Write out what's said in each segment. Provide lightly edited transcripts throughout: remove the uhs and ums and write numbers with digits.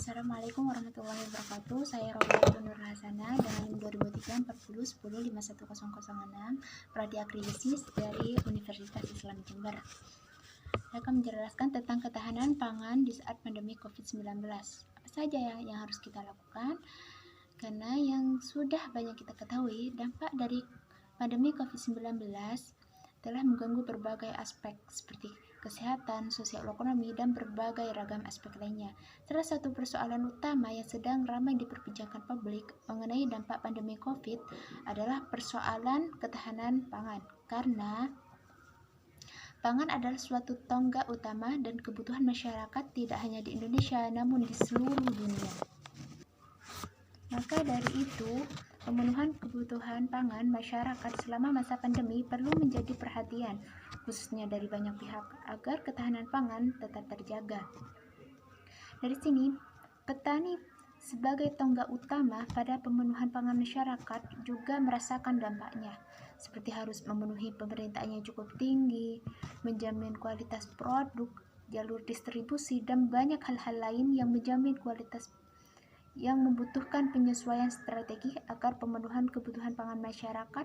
Assalamualaikum warahmatullahi wabarakatuh. Saya Robiatul Nur Hasana dengan NIM 200340105106 Prodi Agribisnis dari Universitas Islam Jember. Saya akan menjelaskan tentang ketahanan pangan di saat pandemi COVID-19. Apa saja yang harus kita lakukan? Karena yang sudah banyak kita ketahui, dampak dari pandemi COVID-19 telah mengganggu berbagai aspek seperti kesehatan, sosial ekonomi, dan berbagai ragam aspek lainnya. Salah satu persoalan utama yang sedang ramai diperbincangkan publik mengenai dampak pandemi COVID adalah persoalan ketahanan pangan. Karena pangan adalah suatu tonggak utama dan kebutuhan masyarakat tidak hanya di Indonesia namun di seluruh dunia. Maka dari itu, pemenuhan kebutuhan pangan masyarakat selama masa pandemi perlu menjadi perhatian, khususnya dari banyak pihak, agar ketahanan pangan tetap terjaga. Dari sini, petani sebagai tonggak utama pada pemenuhan pangan masyarakat juga merasakan dampaknya, seperti harus memenuhi pemerintahnya cukup tinggi, menjamin kualitas produk, jalur distribusi, dan banyak hal-hal lain yang menjamin kualitas yang membutuhkan penyesuaian strategi agar pemenuhan kebutuhan pangan masyarakat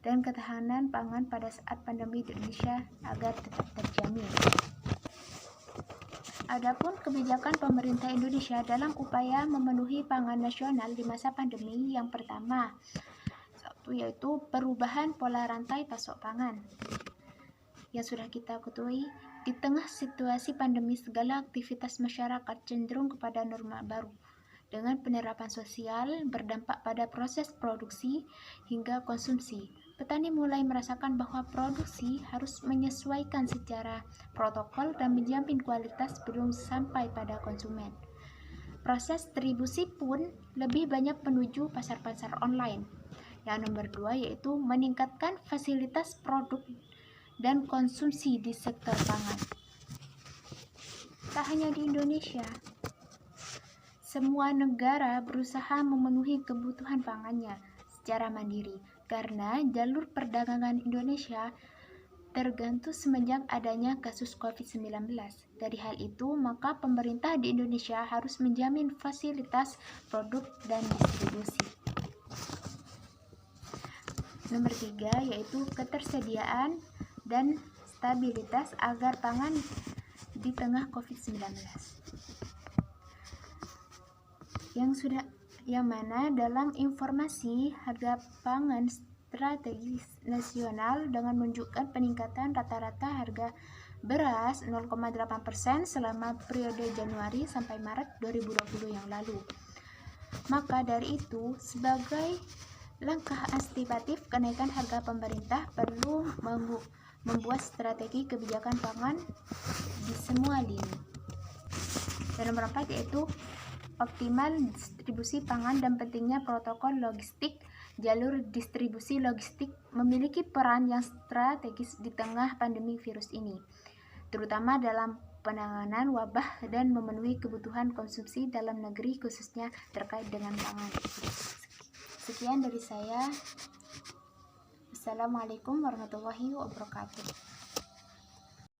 dan ketahanan pangan pada saat pandemi di Indonesia agar tetap terjamin. Adapun kebijakan pemerintah Indonesia dalam upaya memenuhi pangan nasional di masa pandemi, yang pertama, yaitu perubahan pola rantai pasok pangan. Yang sudah kita ketahui, di tengah situasi pandemi segala aktivitas masyarakat cenderung kepada norma baru. Dengan penerapan sosial berdampak pada proses produksi hingga konsumsi. Petani mulai merasakan bahwa produksi harus menyesuaikan secara protokol dan menjamin kualitas sebelum sampai pada konsumen. Proses distribusi pun lebih banyak menuju pasar-pasar online. Yang nomor 2 yaitu meningkatkan fasilitas produk dan konsumsi di sektor pangan. Tak hanya di Indonesia, semua negara berusaha memenuhi kebutuhan pangannya secara mandiri karena jalur perdagangan Indonesia terganggu semenjak adanya kasus COVID-19. Dari hal itu, maka pemerintah di Indonesia harus menjamin fasilitas produk dan distribusi. Nomor 3 yaitu ketersediaan dan stabilitas agar pangan di tengah COVID-19. Yang mana dalam informasi harga pangan strategis nasional dengan menunjukkan peningkatan rata-rata harga beras 0,8% selama periode Januari sampai Maret 2020 yang lalu. Maka dari itu, sebagai langkah antisipatif kenaikan harga, pemerintah perlu membuat strategi kebijakan pangan di semua lini. Dan nomor 4 yaitu optimal distribusi pangan dan pentingnya protokol logistik. Jalur distribusi logistik memiliki peran yang strategis di tengah pandemi virus ini, terutama dalam penanganan wabah dan memenuhi kebutuhan konsumsi dalam negeri khususnya terkait dengan pangan. Sekian dari saya. Assalamualaikum warahmatullahi wabarakatuh.